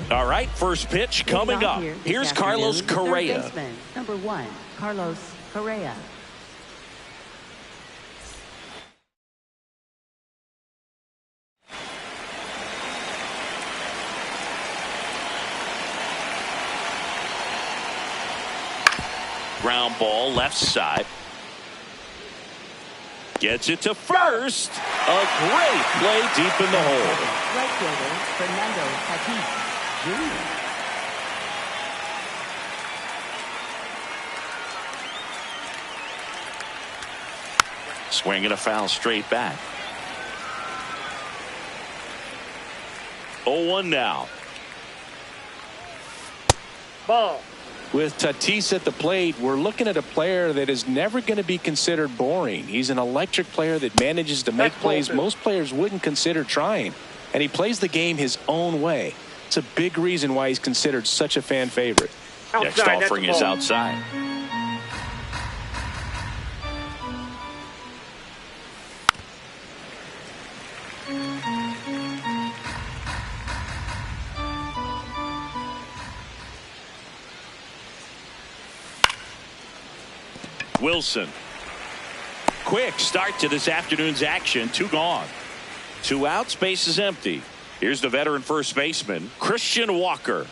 All right, first pitch coming up. Here's Carlos Correa. Baseman, number 1, Carlos Correa. Ground ball left side. Gets it to first. A great play deep in the hole. Right fielder Fernando Tatis Jr. Swing and a foul straight back. 0-1 now. Ball. With Tatis at the plate, we're looking at a player that is never going to be considered boring. He's an electric player that manages to make plays most players wouldn't consider trying. And he plays the game his own way. It's a big reason why he's considered such a fan favorite. Next offering is outside. Wilson. Quick start to this afternoon's action. 2 gone. 2 outs. Base is empty. Here's the veteran first baseman, Christian Walker.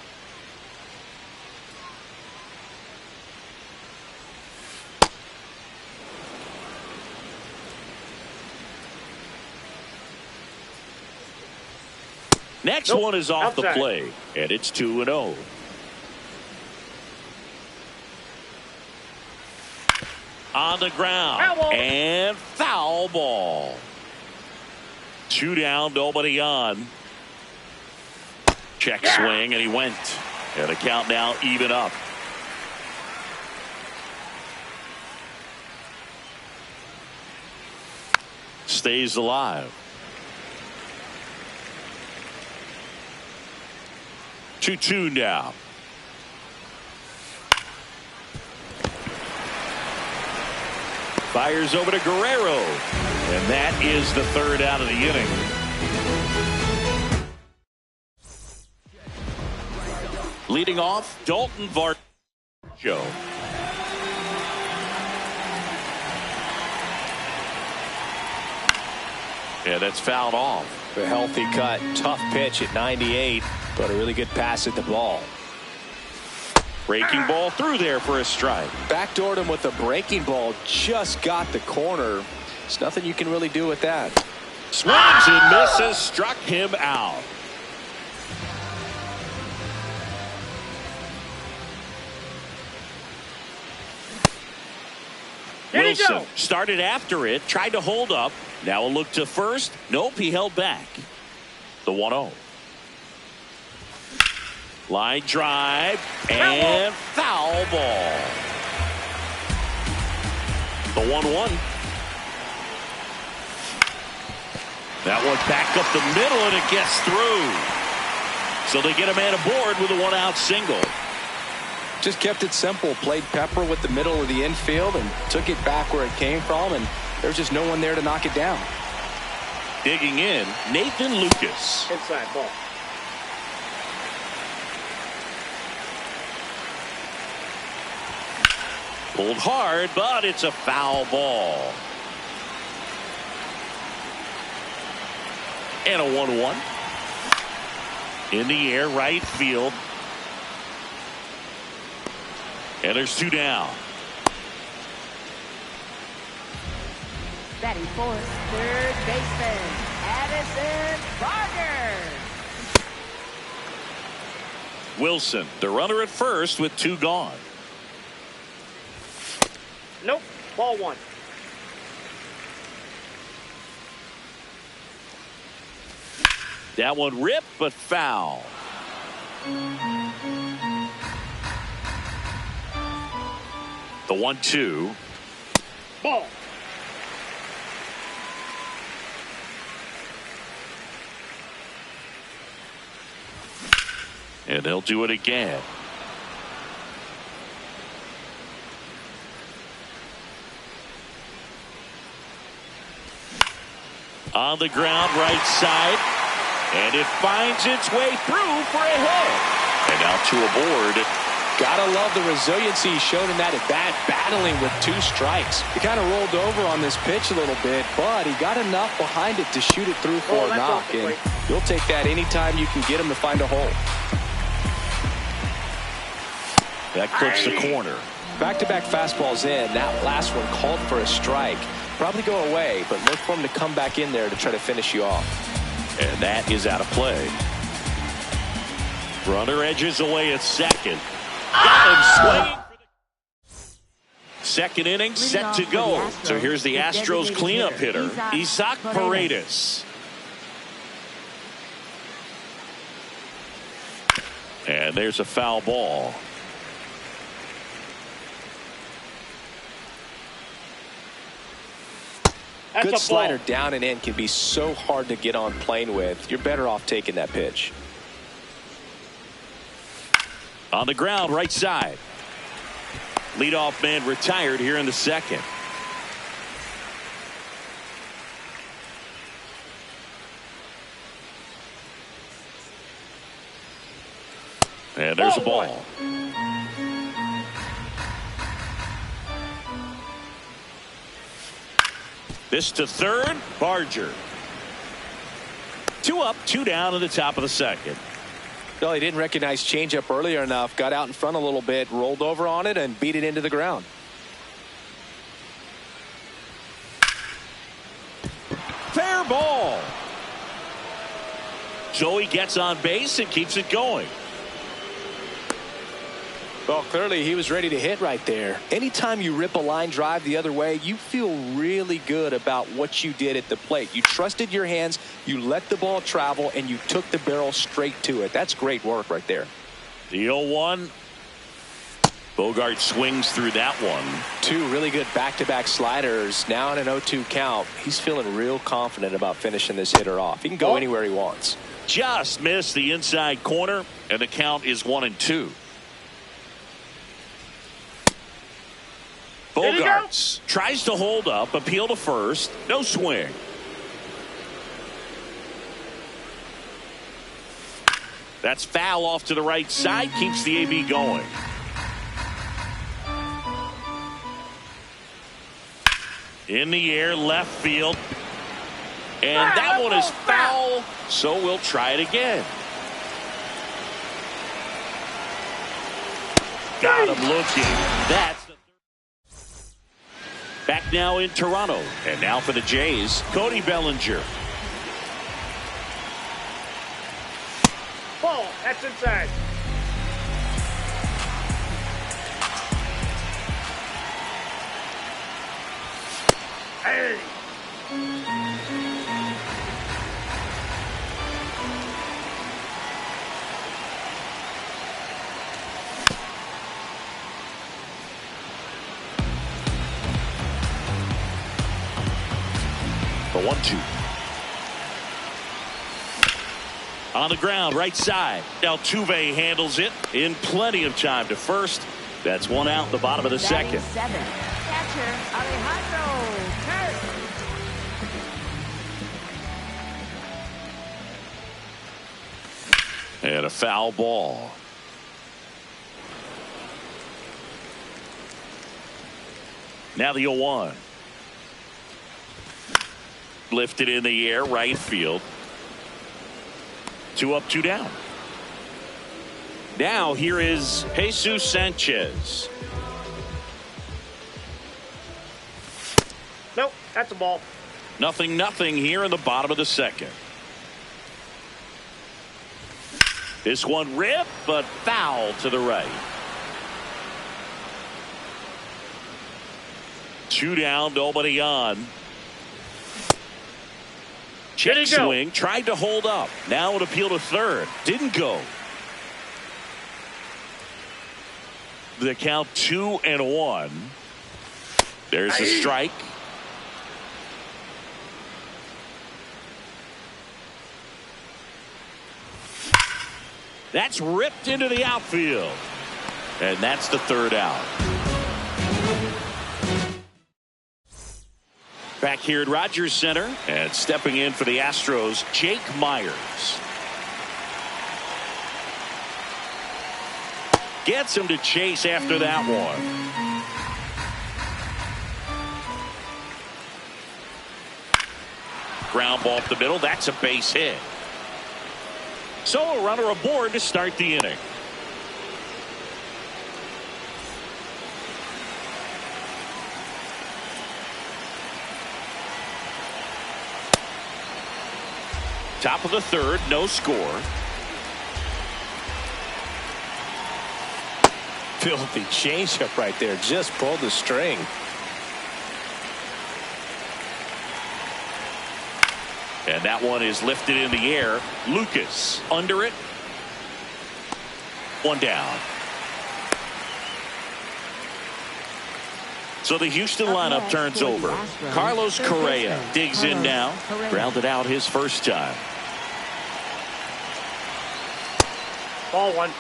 Next one is off the play, and it's 2-0. On the ground and foul ball. 2 down, nobody on. Check swing, and he went. And the count now even up. Stays alive. 2-2 now. Fires over to Guerrero. And that is the 3rd out of the inning. Leading off, Dalton Varsho. Yeah, that's fouled off. A healthy cut. Tough pitch at 98, but a really good pass at the ball. Breaking ball through there for a strike. Backdoored him with a breaking ball. Just got the corner. There's nothing you can really do with that. Swings and misses. Struck him out. Wilson started after it. Tried to hold up. Now a look to first. Nope, he held back. The 1-0. Line drive and foul ball. The 1-1. That one back up the middle and it gets through. So they get a man aboard with a 1-out single. Just kept it simple. Played pepper with the middle of the infield and took it back where it came from, and there's just no one there to knock it down. Digging in, Nathan Lucas. Inside ball. Pulled hard, but it's a foul ball. And a 1-1. In the air, right field. And there's 2 down. Batting fourth, third baseman, Addison Barger. Wilson, the runner at first with 2 gone. Nope. Ball 1. That one ripped, but foul. The 1-2. Ball. And they'll do it again. On the ground, right side. And it finds its way through for a hit. And now two aboard. Gotta love the resiliency he showed in that at bat, battling with 2 strikes. He kind of rolled over on this pitch a little bit, but he got enough behind it to shoot it through for a knock. And you'll take that anytime you can get him to find a hole. That clips the corner. Back-to-back fastballs in. That last one called for a strike. Probably go away, but look for him to come back in there to try to finish you off. And that is out of play. Runner edges away at second. Got him swinging. Second inning set to go. So here's the Astros cleanup hitter, Isaac Paredes. And there's a foul ball. That's Good a slider ball. down and in can be so hard to get on plane with. You're better off taking that pitch. On the ground, right side. Leadoff man retired here in the second. And there's a ball. This to third, Barger. 2 up, 2 down in the top of the second. Well, he didn't recognize changeup earlier enough, got out in front a little bit, rolled over on it, and beat it into the ground. Fair ball. Joey gets on base and keeps it going. Well, clearly he was ready to hit right there. Anytime you rip a line drive the other way, you feel really good about what you did at the plate. You trusted your hands, you let the ball travel, and you took the barrel straight to it. That's great work right there. The 0-1. Bogart swings through that one. 2 really good back-to-back sliders. Now in an 0-2 count. He's feeling real confident about finishing this hitter off. He can go anywhere he wants. Just missed the inside corner, and the count is 1-2. Bogarts tries to hold up, appeal to first, no swing. That's foul off to the right side, keeps the AB going. In the air, left field. And that one is foul, so we'll try it again. Got him looking. That's back now in Toronto. And now for the Jays, Cody Bellinger. Ball. That's inside. Hey. The 1-2. On the ground, right side. Altuve handles it in plenty of time to first. That's 1 out in the bottom of the second. 7. Catcher Alejandro Kirk. And a foul ball. Now the 0-1. Lifted in the air, right field. 2 up, 2 down. Now here is Jesus Sanchez. Nope. That's a ball. 0-0 here in the bottom of the second. This one ripped, but foul to the right. 2 down, nobody on. Check swing, tried to hold up. Now an appeal to third. Didn't go. The count 2-1. There's the strike. That's ripped into the outfield. And that's the 3rd out. Back here at Rogers Center, and stepping in for the Astros, Jake Myers. Gets him to chase after that one. Ground ball up the middle. That's a base hit. So a runner aboard to start the inning. Top of the third, no score. Filthy changeup right there. Just pulled the string. And that one is lifted in the air. Lucas under it. One down. So the Houston lineup turns over. Carlos Correa digs in now. Grounded out his first time. Ball one.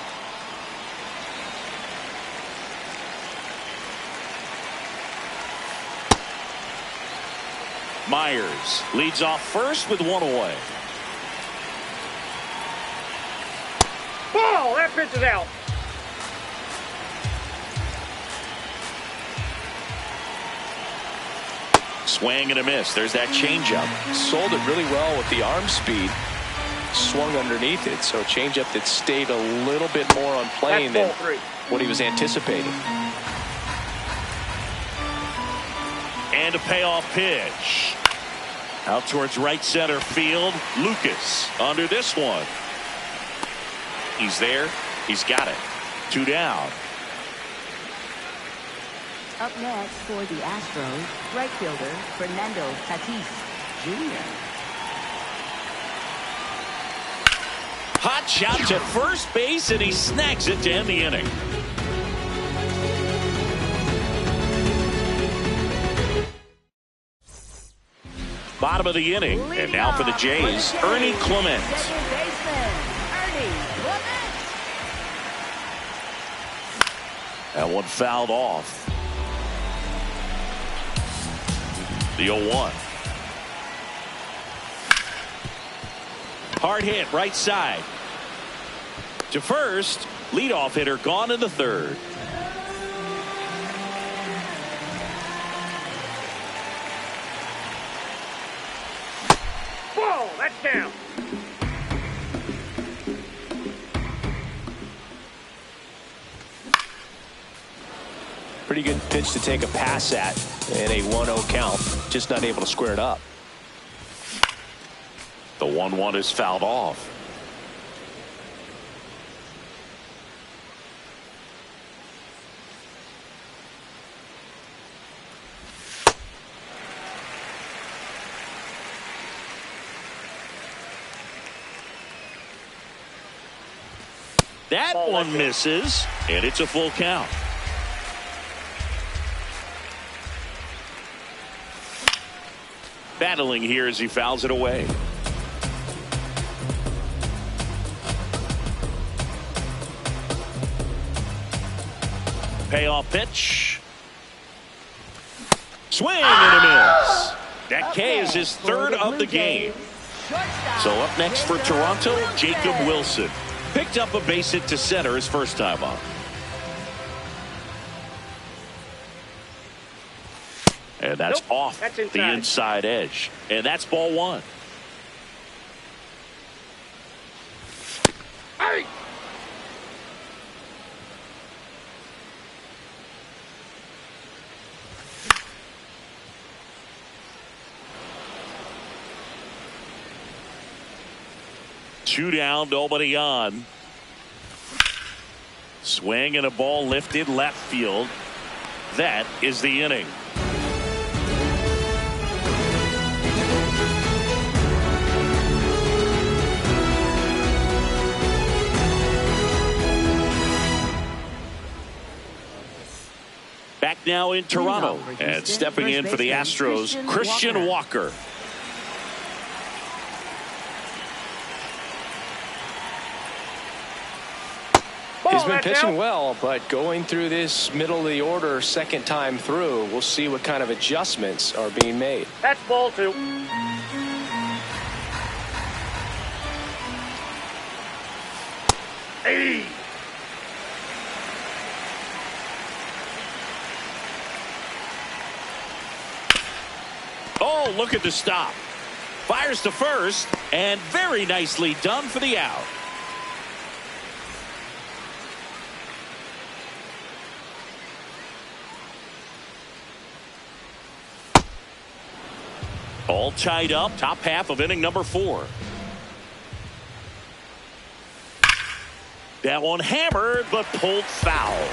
Myers leads off first with one away. Ball! That pitch is out. Swing and a miss. There's that changeup. Sold it really well with the arm speed. Swung underneath it. So a changeup that stayed a little bit more on plane than what he was anticipating. And a payoff pitch. Out towards right center field. Lucas under this one. He's there. He's got it. 2 down. Up next for the Astros, right fielder Fernando Tatis Jr. Hot shot to first base, and he snags it to end the inning. Bottom of the inning, and now for the Jays, Ernie Clement. Second baseman, Ernie Clement. That one fouled off. The 0-1. Hard hit right side. To first, leadoff hitter gone in the third. Ball! That's down. Pretty good pitch to take a pass at in a 1-0 count. Just not able to square it up. The 1-1 is fouled off. That one misses, and it's a full count. Battling here as he fouls it away. Payoff pitch. Swing and a miss. That K is his third of the game. So up next for Toronto, Jacob Wilson. Picked up a base hit to center his first time up. And that's off the inside edge. And that's ball one. Hey! Two down, nobody on. Swing and a ball lifted left field. That is the inning. Back now in Toronto, and stepping in for the Astros, Christian Walker. He's been pitching well, but going through this middle of the order second time through, we'll see what kind of adjustments are being made. That's ball two. Hey! look at the stop. Fires to first, and very nicely done for the out. All tied up, top half of inning number 4. That one hammered, but pulled foul.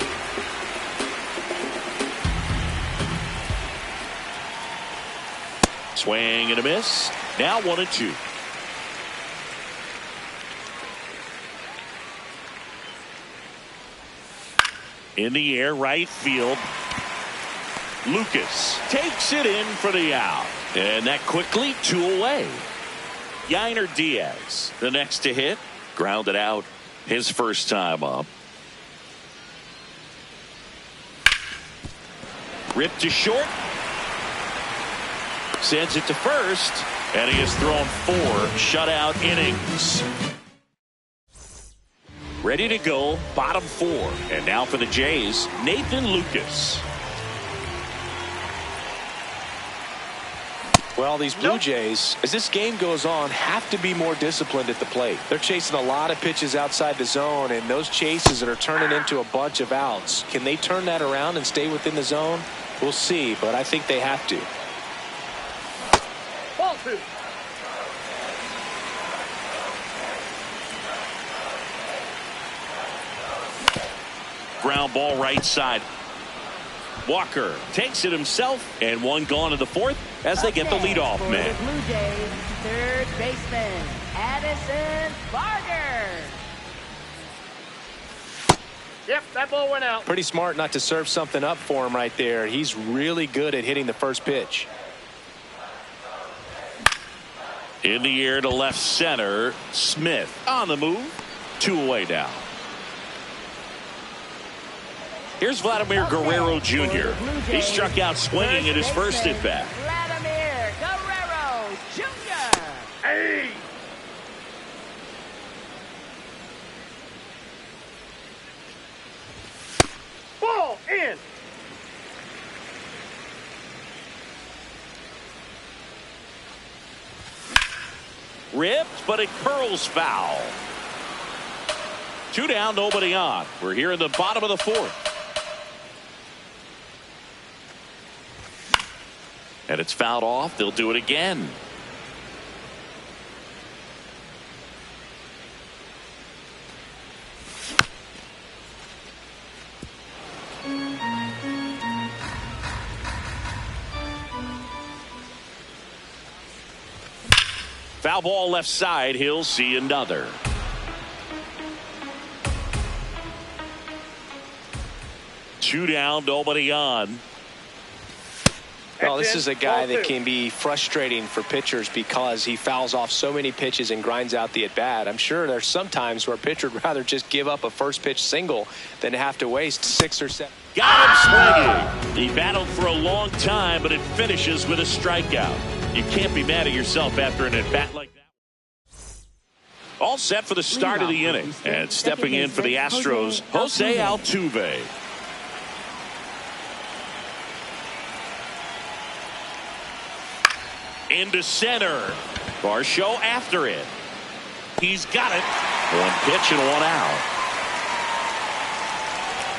Swing and a miss. Now 1-2. In the air, right field. Lucas takes it in for the out. And that quickly 2 away. Yainer Diaz, the next to hit. Grounded out his first time up. Ripped to short. Sends it to first. And he has thrown 4 shutout innings. Ready to go, bottom 4. And now for the Jays, Nathan Lucas. Well, these Blue Jays, as this game goes on, have to be more disciplined at the plate. They're chasing a lot of pitches outside the zone, and those chases that are turning into a bunch of outs. Can they turn that around and stay within the zone? We'll see, but I think they have to. Ball 2. Ground ball right side. Walker takes it himself, and 1 gone in the 4th as they get the leadoff man. The Blue Jays, third baseman, Addison Barger. Yep, that ball went out. Pretty smart not to serve something up for him right there. He's really good at hitting the first pitch. In the air to left center. Smith on the move. 2 away now. Here's Vladimir Guerrero Jr. He struck out swinging at his first at bat. Vladimir Guerrero Jr. Hey! Ball in. Ripped, but it curls foul. 2 down, nobody on. We're here in the bottom of the 4th. And it's fouled off. They'll do it again. Foul ball left side. He'll see another. Two down, nobody on. Well, this is a guy that can be frustrating for pitchers because he fouls off so many pitches and grinds out the at-bat. I'm sure there's some times where a pitcher would rather just give up a first pitch single than have to waste 6 or 7. Got him swinging. He battled for a long time, but it finishes with a strikeout. You can't be mad at yourself after an at-bat like that. All set for the start of the inning. And stepping in for the Astros, Jose Altuve. Into center. Varsho after it. He's got it. 1 pitch and 1 out.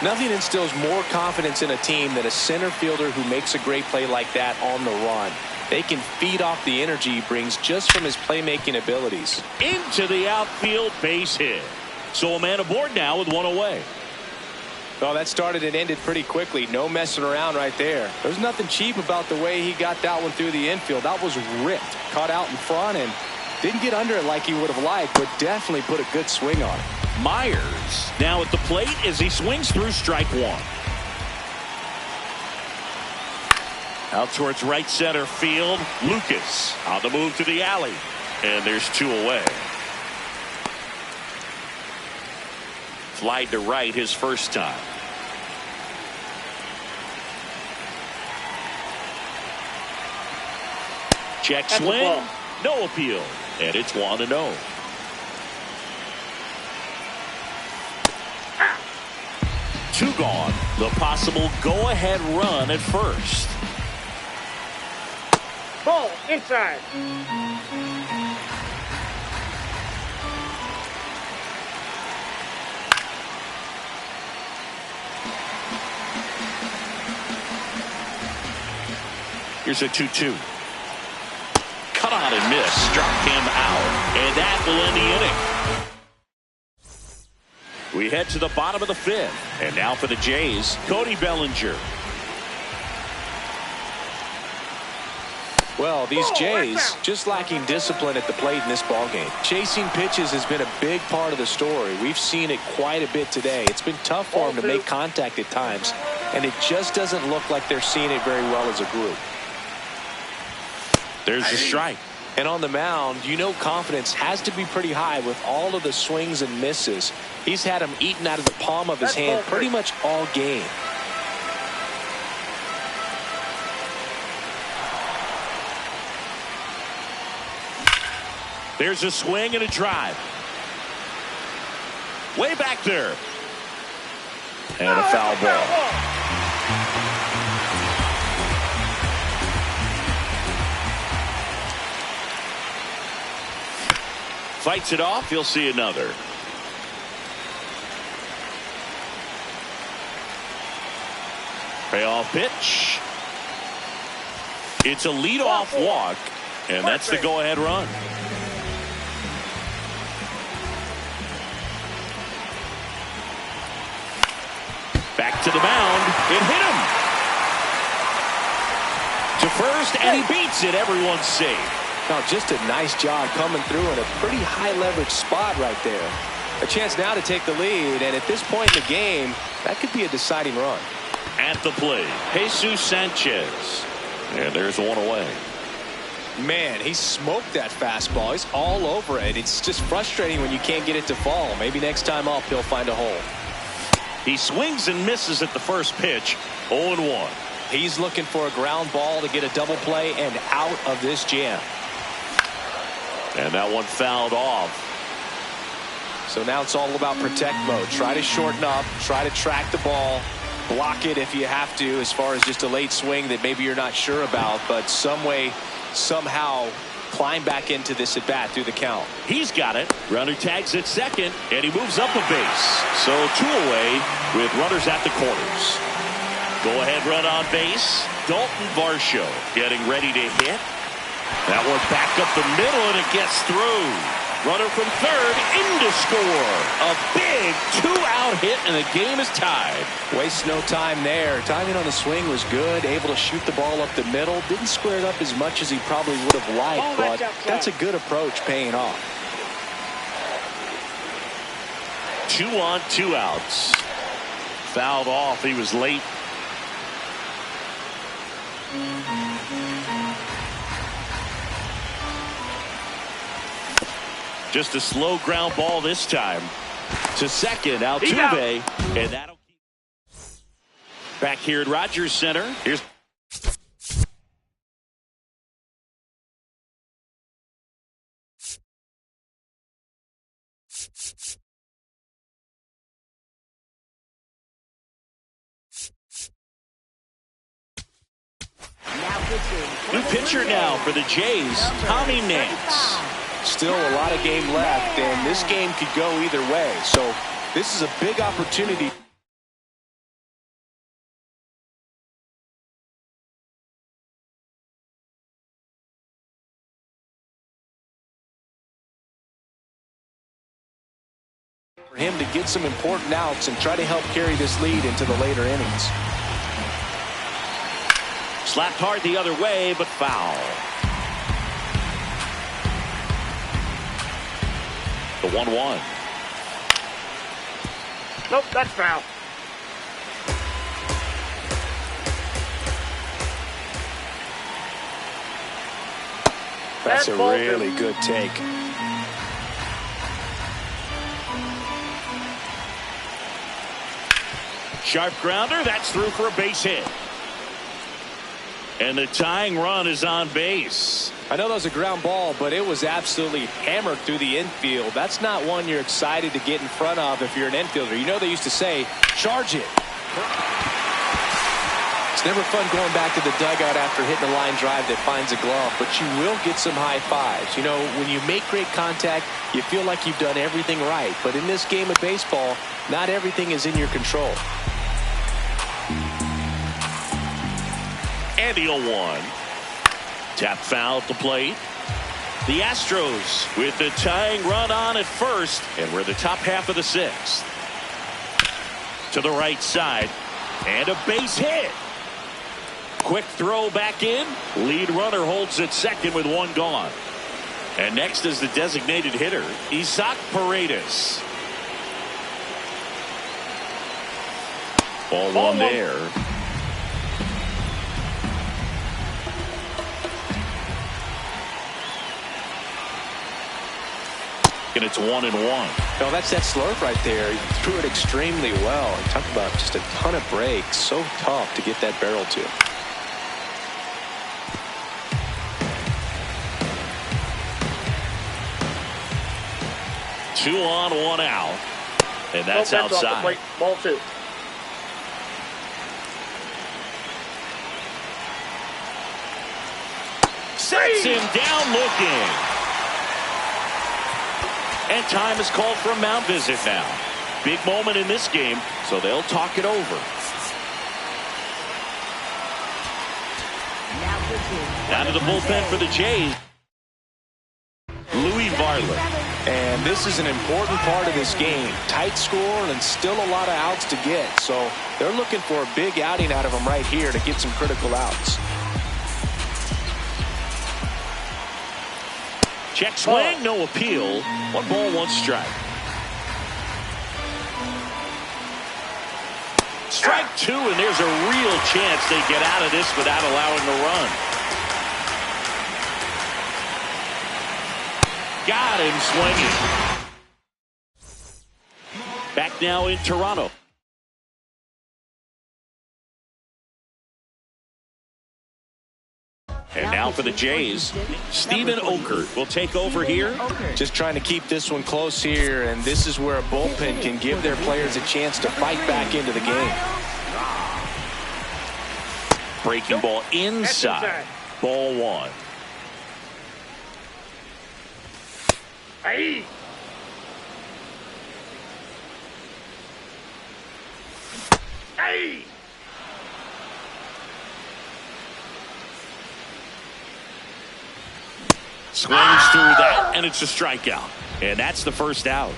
Nothing instills more confidence in a team than a center fielder who makes a great play like that on the run. They can feed off the energy he brings just from his playmaking abilities. Into the outfield, base hit. So a man aboard now with 1 away. Well, that started and ended pretty quickly. No messing around right there. There's nothing cheap about the way he got that one through the infield. That was ripped. Caught out in front and didn't get under it like he would have liked, but definitely put a good swing on it. Myers now at the plate as he swings through strike 1. Out towards right center field. Lucas on the move to the alley. And there's 2 away. Flied to right his first time. Check swing. No appeal. And it's 1-0. Two gone. The possible go-ahead run at first. Ball inside. Here's a 2-2. Cut on and miss. Struck him out. And that will end the inning. We head to the bottom of the fifth. And now for the Jays, Cody Bellinger. Well, these Jays just lacking discipline at the plate in this ballgame. Chasing pitches has been a big part of the story. We've seen it quite a bit today. It's been tough for them to make contact at times, and it just doesn't look like they're seeing it very well as a group. There's the strike. And on the mound, you know confidence has to be pretty high with all of the swings and misses. He's had them eaten out of the palm of his hand pretty much all game. There's a swing and a drive. Way back there. And a foul ball. Fights it off. He'll see another. Payoff pitch. It's a leadoff walk, and that's the go-ahead run. Back to the mound. It hit him. To first, and he beats it. Everyone's safe. Now, just a nice job coming through in a pretty high leverage spot right there. A chance now to take the lead, and at this point in the game, that could be a deciding run. At the plate, Jesus Sanchez. And there's one away. Man, he smoked that fastball. He's all over it. It's just frustrating when you can't get it to fall. Maybe next time up, he'll find a hole. He swings and misses at the first pitch. 0-1. He's looking for a ground ball to get a double play and out of this jam. And that one fouled off. So now it's all about protect mode. Try to shorten up, try to track the ball, block it if you have to, as far as just a late swing that maybe you're not sure about, but some way, somehow climb back into this at bat through the count. He's got it. Runner tags at second, and he moves up a base. So 2 away with runners at the corners. Go ahead run on base. Dalton Varsho getting ready to hit. That one back up the middle, and it gets through. Runner from third in to score. A big 2-out hit, and the game is tied. Waste no time there. Timing on the swing was good. Able to shoot the ball up the middle. Didn't square it up as much as he probably would have liked, but that's a good approach paying off. 2 on, 2 outs. Fouled off. He was late. Just a slow ground ball this time. To second, Altuve. And that'll keep. Back here at Rogers Center. Here's. New pitcher now for the Jays, Tommy Nance. Still a lot of game left, and this game could go either way. So this is a big opportunity. For him to get some important outs and try to help carry this lead into the later innings. Slapped hard the other way, but foul. The 1-1. Nope, that's foul. That's a really good take. Sharp grounder, that's through for a base hit. And the tying run is on base. I know that was a ground ball, but it was absolutely hammered through the infield. That's not one you're excited to get in front of if you're an infielder. You know they used to say, charge it. It's never fun going back to the dugout after hitting a line drive that finds a glove, but you will get some high fives. You know, when you make great contact, you feel like you've done everything right. But in this game of baseball, not everything is in your control. And the 0-1. Tap foul at the plate. The Astros with the tying run on at first, and we're the top half of the 6th. To the right side, and a base hit. Quick throw back in. Lead runner holds at second with 1 gone. And next is the designated hitter, Isaac Paredes. Ball 1 there. And it's 1-1. No, that's that slurve right there. He threw it extremely well. Talk about just a ton of breaks. So tough to get that barrel to. 2 on, 1 out. And that's outside. Ball 2. Sets him down looking. And time is called for a mound visit now. Big moment in this game, so they'll talk it over. Down to the bullpen for the Jays. Louis Varland. And this is an important part of this game. Tight score and still a lot of outs to get. So they're looking for a big outing out of him right here to get some critical outs. Check swing, no appeal. 1 ball, 1 strike. Strike 2, and there's a real chance they get out of this without allowing a run. Got him swinging. Back now in Toronto. And now for the Jays, Steven Okert will take over here. Just trying to keep this one close here, and this is where a bullpen can give their players a chance to fight back into the game. Breaking ball inside. Ball 1. Hey. Hey. Swings through that, and it's a strikeout. And that's the first out.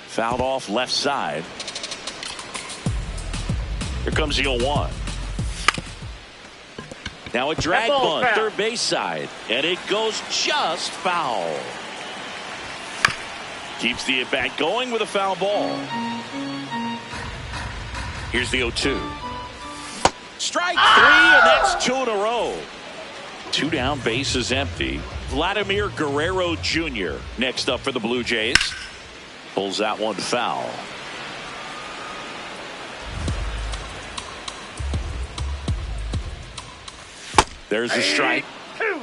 Fouled off left side. Here comes the 0-1. Now a drag bunt, third base side, and it goes just foul. Keeps the at-bat going with a foul ball. Here's the 0-2. Strike 3, and that's 2 in a row. 2 down, bases empty. Vladimir Guerrero Jr. next up for the Blue Jays. Pulls out 1 foul. There's a strike. 2.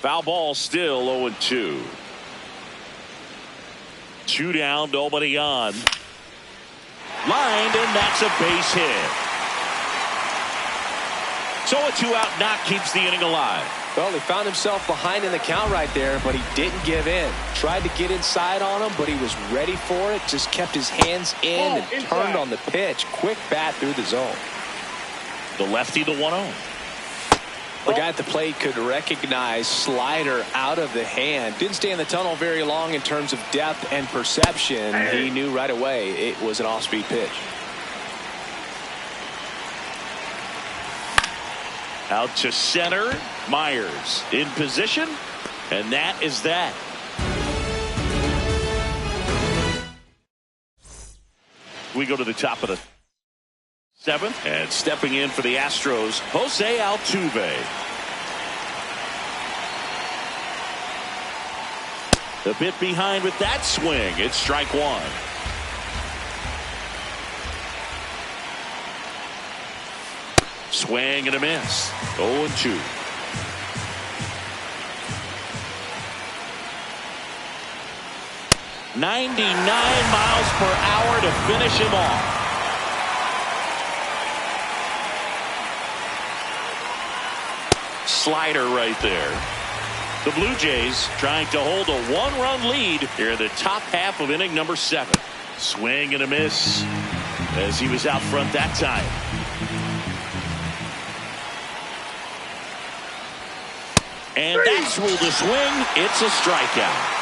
Foul ball still 0-2. 2 down, nobody on. Lined, and that's a base hit. So a 2-out knock keeps the inning alive. Well, he found himself behind in the count right there, but he didn't give in. Tried to get inside on him, but he was ready for it. Just kept his hands in and turned on the pitch. Quick bat through the zone. The lefty, the 1-0. The guy at the plate could recognize slider out of the hand. Didn't stay in the tunnel very long in terms of depth and perception. He knew right away it was an off-speed pitch. Out to center. Myers in position. And that is that. We go to the top of the 7th, and stepping in for the Astros, Jose Altuve. A bit behind with that swing. It's strike 1. Swing and a miss. 0-2. 99 miles per hour to finish him off. Slider right there. The Blue Jays trying to hold a one-run lead here in the top half of inning number 7. Swing and a miss as he was out front that time. And that's ruled a swing. It's a strikeout.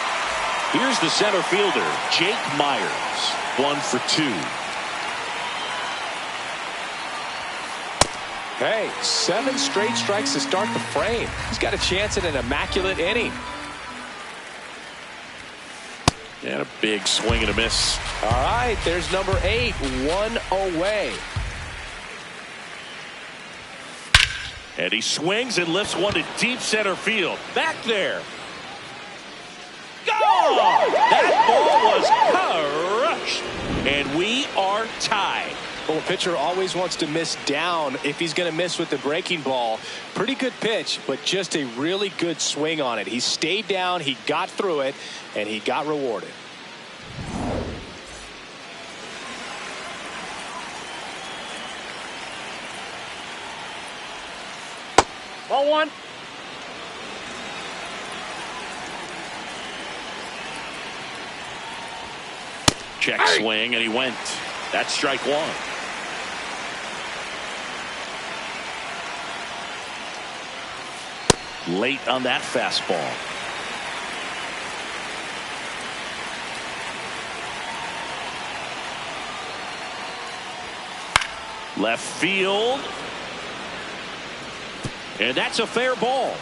Here's the center fielder, Jake Myers. 1 for 2. Hey, 7 straight strikes to start the frame. He's got a chance at an immaculate inning. And a big swing and a miss. All right, there's number 8, 1 away. And he swings and lifts one to deep center field. Back there. Go! That ball was crushed. And we are tied. Well, a pitcher always wants to miss down if he's going to miss with the breaking ball. Pretty good pitch, but just a really good swing on it. He stayed down, he got through it, and he got rewarded. Ball 1. Check swing, and he went. That's strike 1. Late on that fastball. Left field. And that's a fair ball.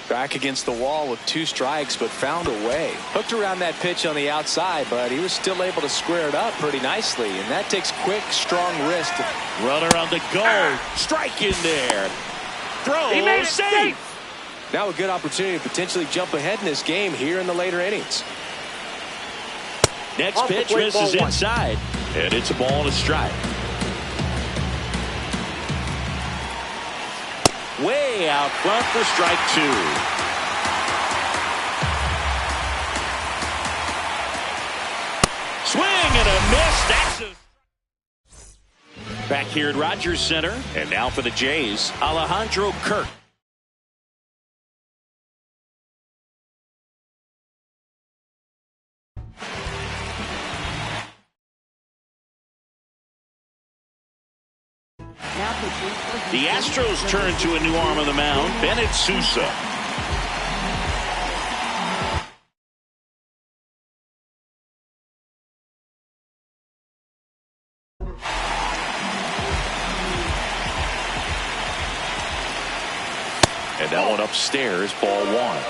Back against the wall with 2 strikes, but found a way. Hooked around that pitch on the outside, but he was still able to square it up pretty nicely. And that takes quick, strong wrist. Runner on the go. Strike in there. Throw. He made it safe. Now a good opportunity to potentially jump ahead in this game here in the later innings. Next Off the pitch plate, misses ball 1. inside. And it's a ball and a strike. Way out front for strike 2. Swing and a miss. That's a... Back here at Rogers Center. And now for the Jays, Alejandro Kirk. The Astros turn to a new arm on the mound, Bennett Sousa. And that one upstairs, ball 1.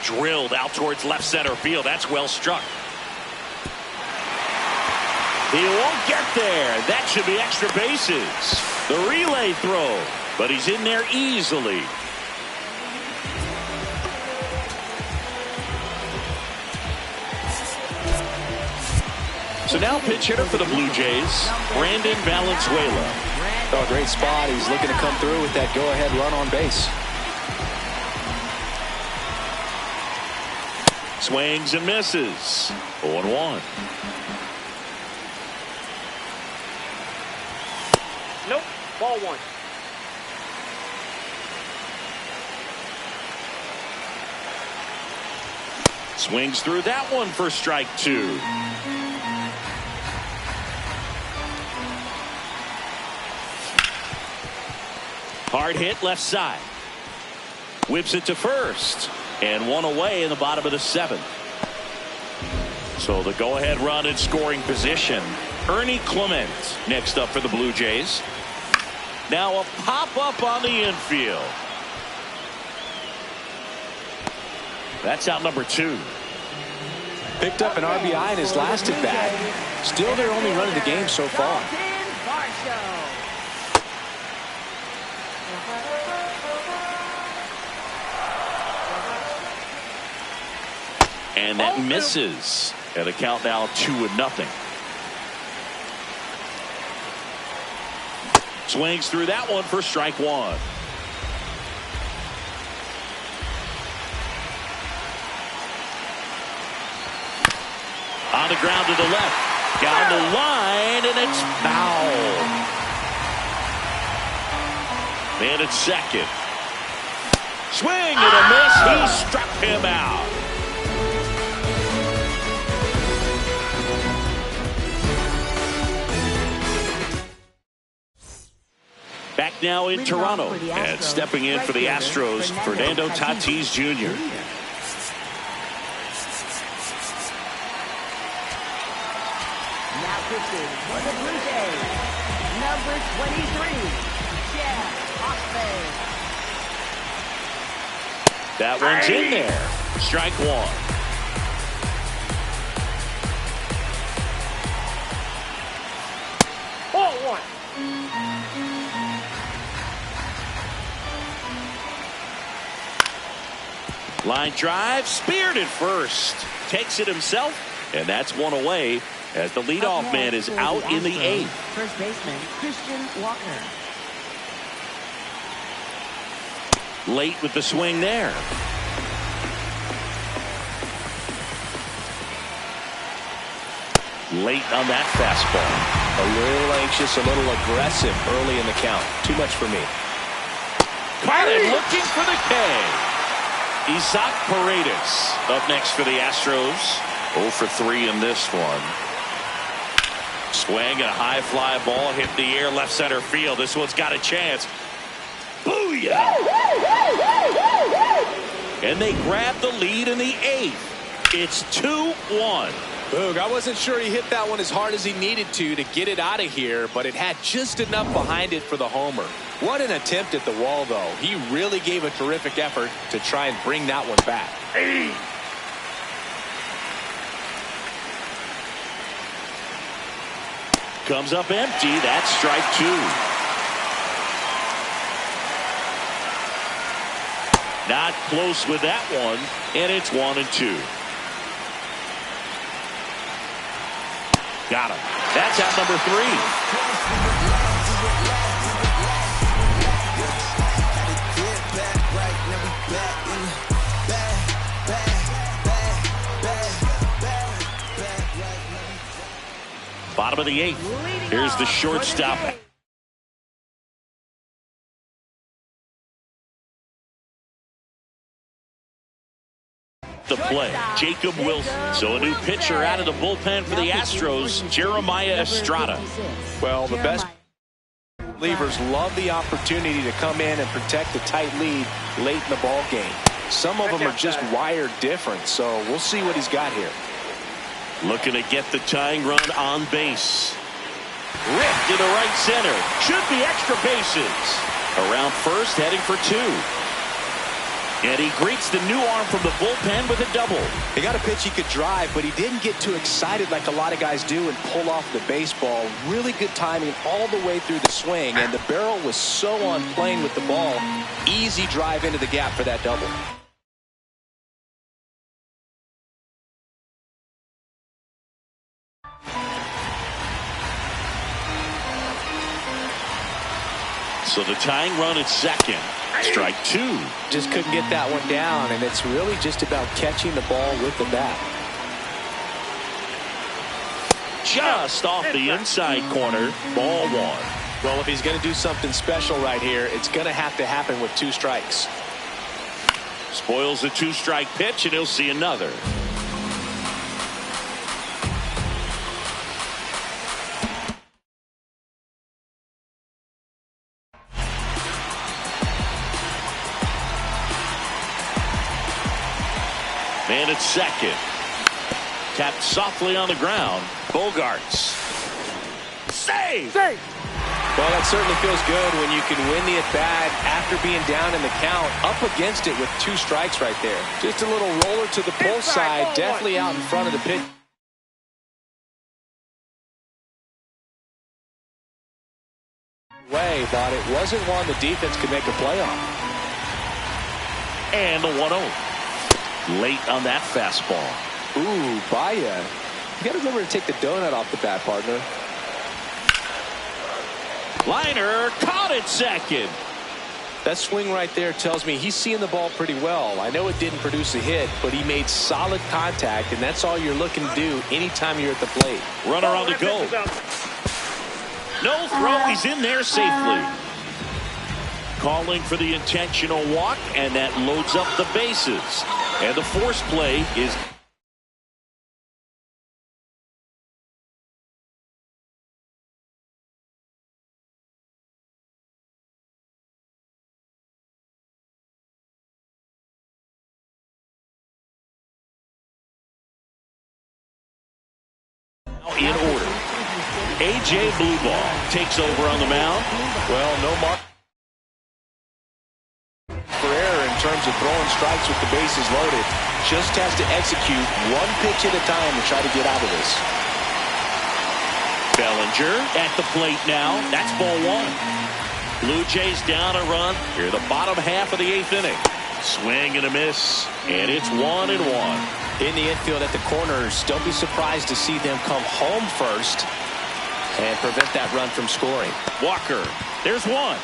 Drilled out towards left center field. That's well struck. He won't get there. That should be extra bases. The relay throw, but he's in there easily. So now pitch hitter for the Blue Jays, Brandon Valenzuela. Oh, great spot. He's looking to come through with that go-ahead run on base. Swings and misses. 0-1. Nope. Ball 1. Swings through that one for strike 2. Hard hit left side. Whips it to first. And one away in the bottom of the 7th. So the go-ahead run in scoring position. Ernie Clement next up for the Blue Jays. Now a pop-up on the infield. That's out number 2. Picked up an RBI in his last at-bat. Still their only run of the game so far. And that misses. And the count now 2-0. Swings through that one for strike one. On the ground to the left. Down the line, and it's foul. Man at second. Swing and a miss. He struck him out. Back now in Toronto, and stepping in for the Astros, Fernando Tatis Jr. Now pitching for the Blue Jays, number 23, Jeff Hoffman. That one's in there. Strike one. Ball one. Line drive, speared at first. Takes it himself, and that's one away as the leadoff man is out in the eighth. First baseman, Christian Walker. Late with the swing there. Late on that fastball. A little anxious, a little aggressive early in the count. Too much for me. Caught it, looking for the K. Isaac Paredes up next for the Astros. 0 for 3 in this one. Swing and a high fly ball hit the air left center field. This one's got a chance. Booyah! And they grab the lead in the eighth. It's 2-1. Boog, I wasn't sure he hit that one as hard as he needed to get it out of here, but it had just enough behind it for the homer. What an attempt at the wall, though. He really gave a terrific effort to try and bring that one back. Comes up empty. That's strike two. Not close with that one, and it's 1-2. Got him. That's out number 3. Bottom of the eighth. Here's the shortstop. The play, Jacob Wilson. So a new pitcher out of the bullpen for the Astros, Jeremiah Estrada. Well, the best relievers love the opportunity to come in and protect the tight lead late in the ball game. Some of them are just wired different, so we'll see what he's got here. Looking to get the tying run on base. Ripped to the right center. Should be extra bases. Around first, heading for 2. And he greets the new arm from the bullpen with a double. He got a pitch he could drive, but he didn't get too excited like a lot of guys do and pull off the baseball. Really good timing all the way through the swing, and the barrel was so on plane with the ball. Easy drive into the gap for that double. So the tying run at second. Strike 2. Just couldn't get that one down, and it's really just about catching the ball with the bat. Just off the inside corner. Ball 1. Well, if he's going to do something special right here, it's going to have to happen with 2 strikes. Spoils the 2-strike pitch, and he'll see another. Man at second. Tapped softly on the ground. Bogarts. Save! Save! Well, that certainly feels good when you can win the at-bat after being down in the count, up against it with 2 strikes right there. Just a little roller to the pull side, definitely out in front of the pitch. But it wasn't one the defense could make a play on. And a 1-0. Late on that fastball. Ooh, Baia You got to remember to take the donut off the bat, partner. Liner caught it second. That swing right there tells me he's seeing the ball pretty well. I know it didn't produce a hit, but he made solid contact, and that's all you're looking to do anytime you're at the plate. Runner on the go. No throw. He's in there safely. Calling for the intentional walk, and that loads up the bases. And the force play is in order. A.J. Blueball takes over on the mound. Well, no mark for error in terms of throwing strikes with the bases loaded. Just has to execute one pitch at a time to try to get out of this. Bellinger at the plate now. That's ball one. Blue Jays down a run here, the bottom half of the 8th inning. Swing and a miss, and it's 1-1. In the infield at the corners, don't be surprised to see them come home first and prevent that run from scoring. Walker, there's one.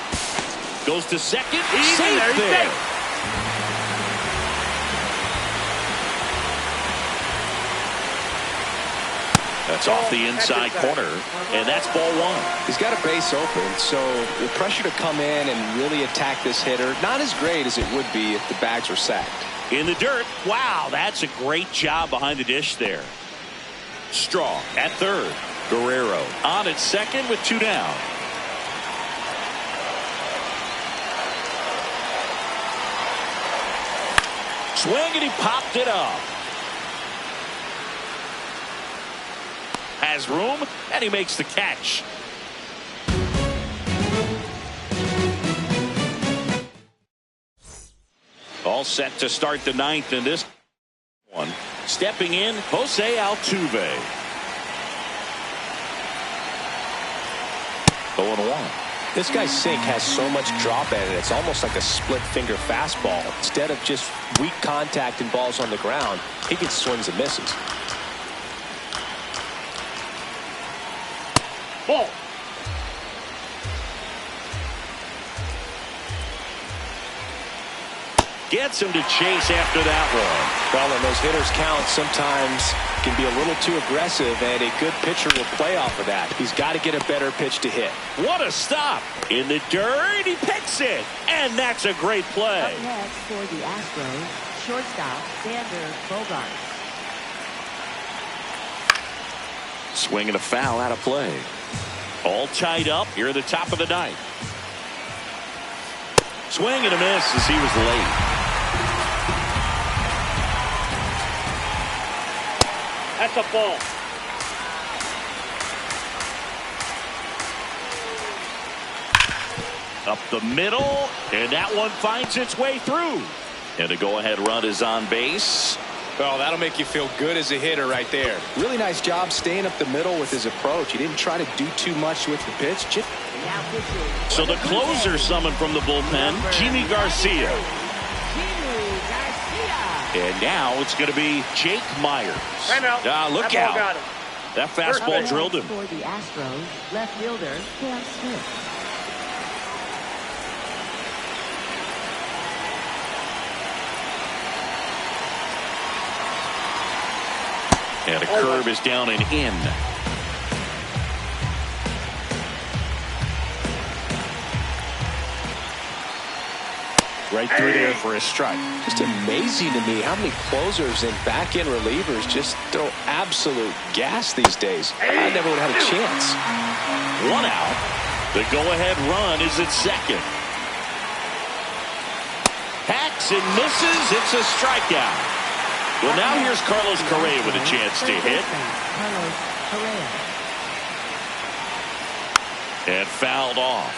Goes to second. Safe there. That's off the inside corner, and that's ball one. He's got a base open, so the pressure to come in and really attack this hitter, not as great as it would be if the bags were sacked. In the dirt. Wow, that's a great job behind the dish there. Strong at third. Guerrero on at second with 2 down. Swing, and he popped it up. Has room, and he makes the catch. All set to start the 9th in this one. Stepping in, Jose Altuve. 0-1. This guy's sink has so much drop at it, it's almost like a split finger fastball. Instead of just weak contact and balls on the ground, he gets swings and misses. Ball. Gets him to chase after that one. Well, when those hitters count, sometimes can be a little too aggressive, and a good pitcher will play off of that. He's got to get a better pitch to hit. What a stop. In the dirt, he picks it. And that's a great play. Up next for the Astros, shortstop Xander Bogaerts. Swing and a foul out of play. All tied up here at the top of the 9th. Swing and a miss as he was late. That's a ball. Up the middle, and that one finds its way through. And the go-ahead run is on base. Well, that'll make you feel good as a hitter right there. Really nice job staying up the middle with his approach. He didn't try to do too much with the pitch. So the closer summoned from the bullpen, Jimmy Garcia. And now it's going to be Jake Myers. Look out. Got him. That fastball drilled him. For the Astros, left fielder Cam Smith. And a curve is down and in. Right through there for a strike. Just amazing to me how many closers and back-end relievers just throw absolute gas these days. I never would have had a chance. 1 out. The go-ahead run is at second. Hacks and misses. It's a strikeout. Well, now here's Carlos Correa with a chance to hit. Carlos Correa. And fouled off.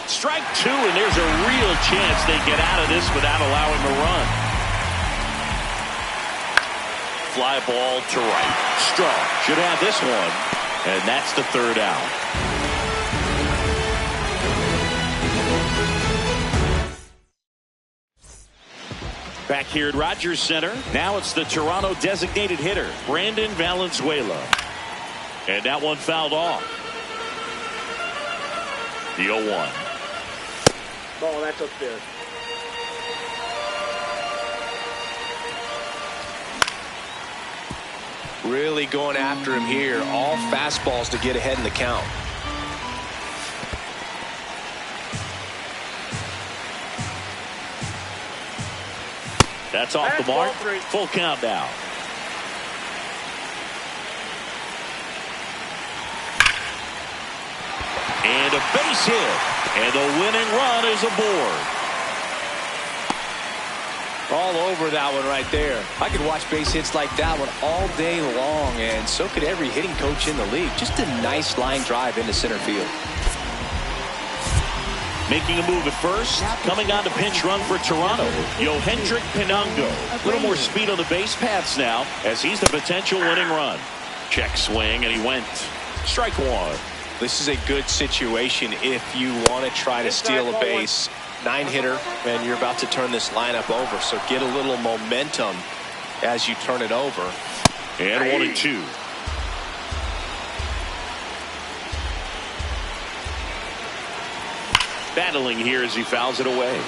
Strike 2, and there's a real chance they get out of this without allowing a run. Fly ball to right. Strong should have this one, and that's the 3rd out. Back here at Rogers Center, now it's the Toronto designated hitter, Brandon Valenzuela. And that one fouled off. The 0-1. Oh, that's up there. Really going after him here. All fastballs to get ahead in the count. That's off the mark. Full count now. And a base hit. And the winning run is aboard. All over that one right there. I could watch base hits like that one all day long, and so could every hitting coach in the league. Just a nice line drive into center field. Making a move at first, coming on to pinch run for Toronto, Yohendrick Pinango. A little more speed on the base paths now, as he's the potential winning run. Check swing, and he went. Strike one. This is a good situation if you want to try to steal a base. 9-hitter, and you're about to turn this lineup over, so get a little momentum as you turn it over. And 1-2. Battling here as he fouls it away.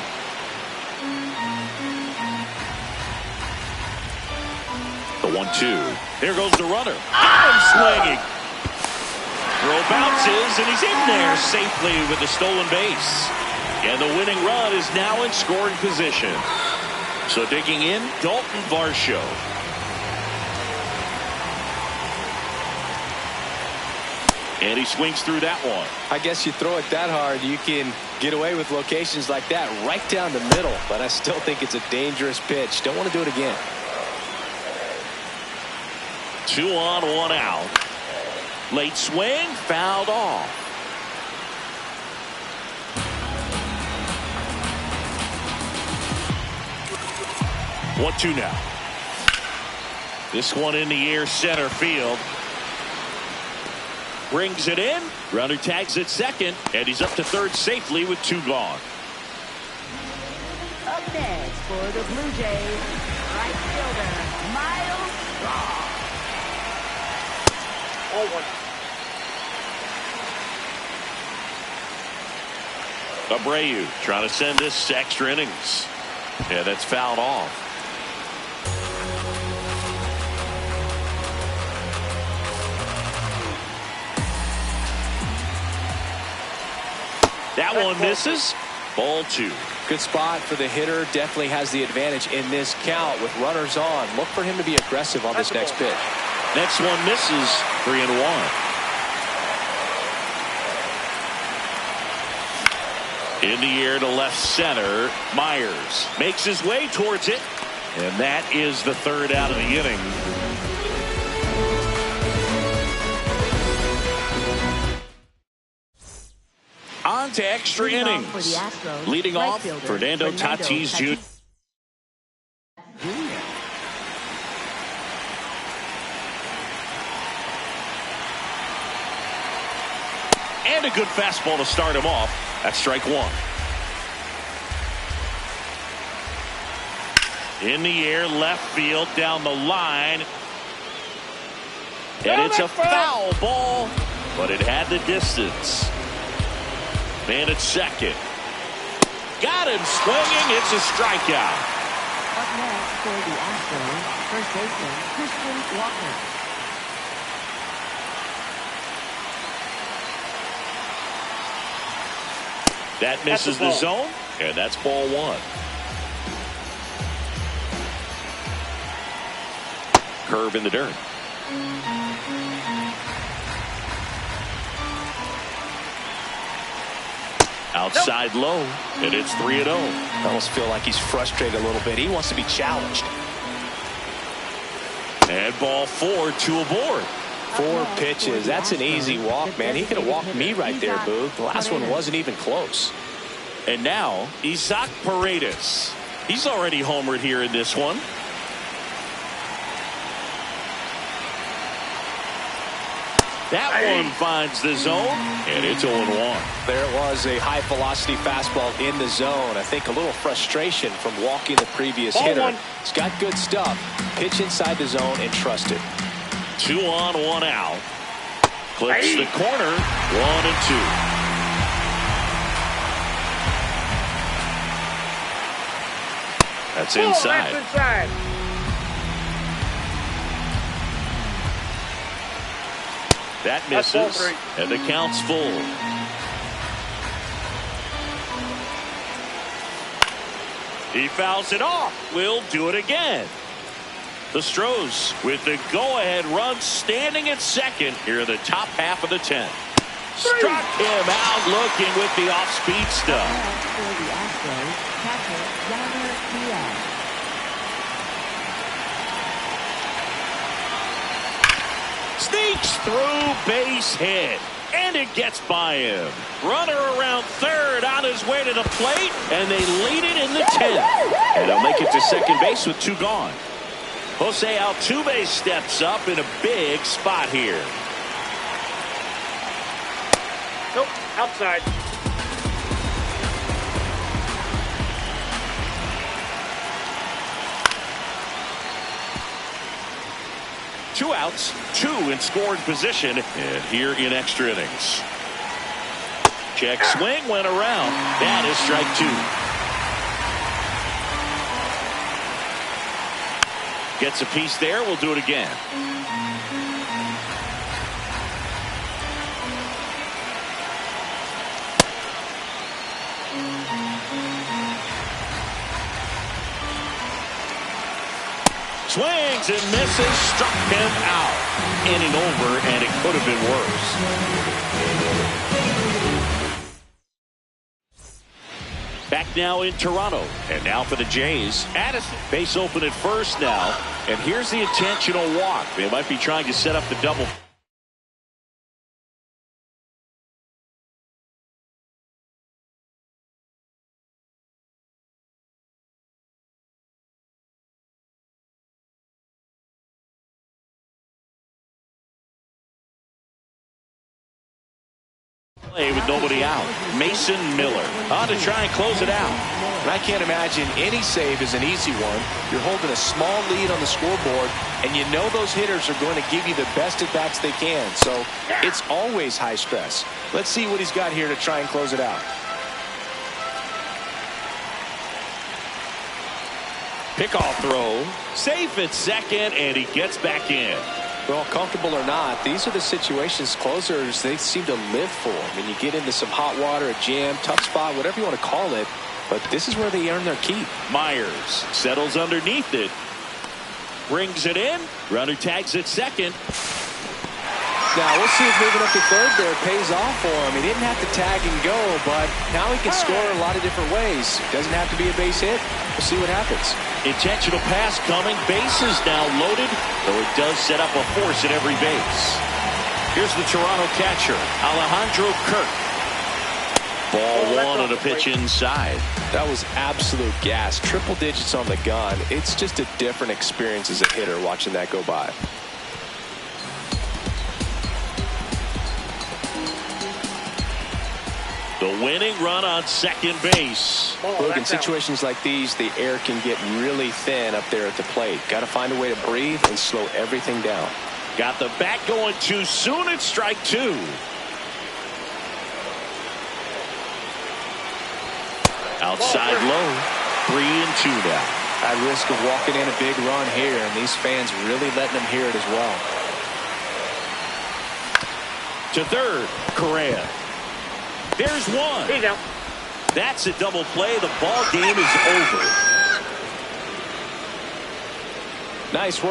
The 1-2. There goes the runner. Got him swinging. Throw bounces, and he's in there safely with the stolen base. And the winning run is now in scoring position. So digging in, Dalton Varsho. And he swings through that one. I guess you throw it that hard, you can get away with locations like that right down the middle. But I still think it's a dangerous pitch. Don't want to do it again. 2 on, 1 out. Late swing, fouled off. 1-2 now. This one in the air, center field. Brings it in. Runner tags at second, and he's up to third safely with 2 gone. Up next for the Blue Jays, right fielder, Miles Straw. Abreu trying to send this to extra innings. Yeah, that's fouled off. That one misses. Ball 2. Good spot for the hitter. Definitely has the advantage in this count with runners on. Look for him to be aggressive on this next pitch. Next one misses. 3-1. In the air to left center. Myers makes his way towards it. And that is the 3rd out of the inning. On to extra innings. For the Astros, Leading right off, fielder, Fernando Tatis Jr. And a good fastball to start him off. That's strike 1. In the air, left field, down the line. And it's a foul ball, but it had the distance. Man at second. Got him swinging. It's a strikeout. Up next for the Astros, first baseman, Christian Walker. That misses the zone, and that's ball 1. Curve in the dirt. Outside low, and it's 3-0. I almost feel like he's frustrated a little bit. He wants to be challenged. And ball 4, 2 aboard. 4 pitches. That's an easy walk, man. He could have walked me right there, Boog. The last one wasn't even close. And now, Isaac Paredes. He's already homered here in this one. That one finds the zone, and it's 0-1. There it was, a high-velocity fastball in the zone. I think a little frustration from walking the previous hitter. He's got good stuff. Pitch inside the zone and trust it. 2 on, 1 out. Clips the corner, 1-2. That's inside. That's inside. That misses, and the count's full. He fouls it off. We'll do it again. The Astros with the go-ahead run standing at second here in the top half of the 10th. Struck him out looking with the off-speed stuff. For the Astros, catcher Yonder Diaz. Sneaks through, base hit, and it gets by him. Runner around third on his way to the plate, and they lead it in the 10th. And he'll make it to second base with 2 gone. Jose Altuve steps up in a big spot here. Nope, outside. Two outs, 2 in scoring position, and here in extra innings. Check swing went around. That is strike 2. Gets a piece there. We'll do it again. Swings and misses, struck him out. Inning over, and it could have been worse. Back now in Toronto, and now for the Jays. Addison, base open at first now, and here's the intentional walk. They might be trying to set up the double. With nobody out. Mason Miller on to try and close it out. And I can't imagine any save is an easy one. You're holding a small lead on the scoreboard, and you know those hitters are going to give you the best at-bats they can. So it's always high stress. Let's see what he's got here to try and close it out. Pickoff throw. Safe at second, and he gets back in. Well, comfortable or not, these are the situations closers they seem to live for. I mean, you get into some hot water, a jam, tough spot, whatever you want to call it, but this is where they earn their keep. Myers settles underneath it. Brings it in. Runner tags at second. Now, we'll see if moving up to third there pays off for him. He didn't have to tag and go, but now he can score a lot of different ways. Doesn't have to be a base hit. We'll see what happens. Intentional pass coming. Bases now loaded, though it does set up a force at every base. Here's the Toronto catcher, Alejandro Kirk. Ball 1 on a pitch inside. That was absolute gas. Triple digits on the gun. It's just a different experience as a hitter watching that go by. The winning run on second base. Look, in situations like these, the air can get really thin up there at the plate. Got to find a way to breathe and slow everything down. Got the bat going too soon. It's strike 2. Outside low. 3-2 now. At risk of walking in a big run here, and these fans really letting them hear it as well. To third, Correa. There's one. He's out. That's a double play. The ball game is over. Nice work.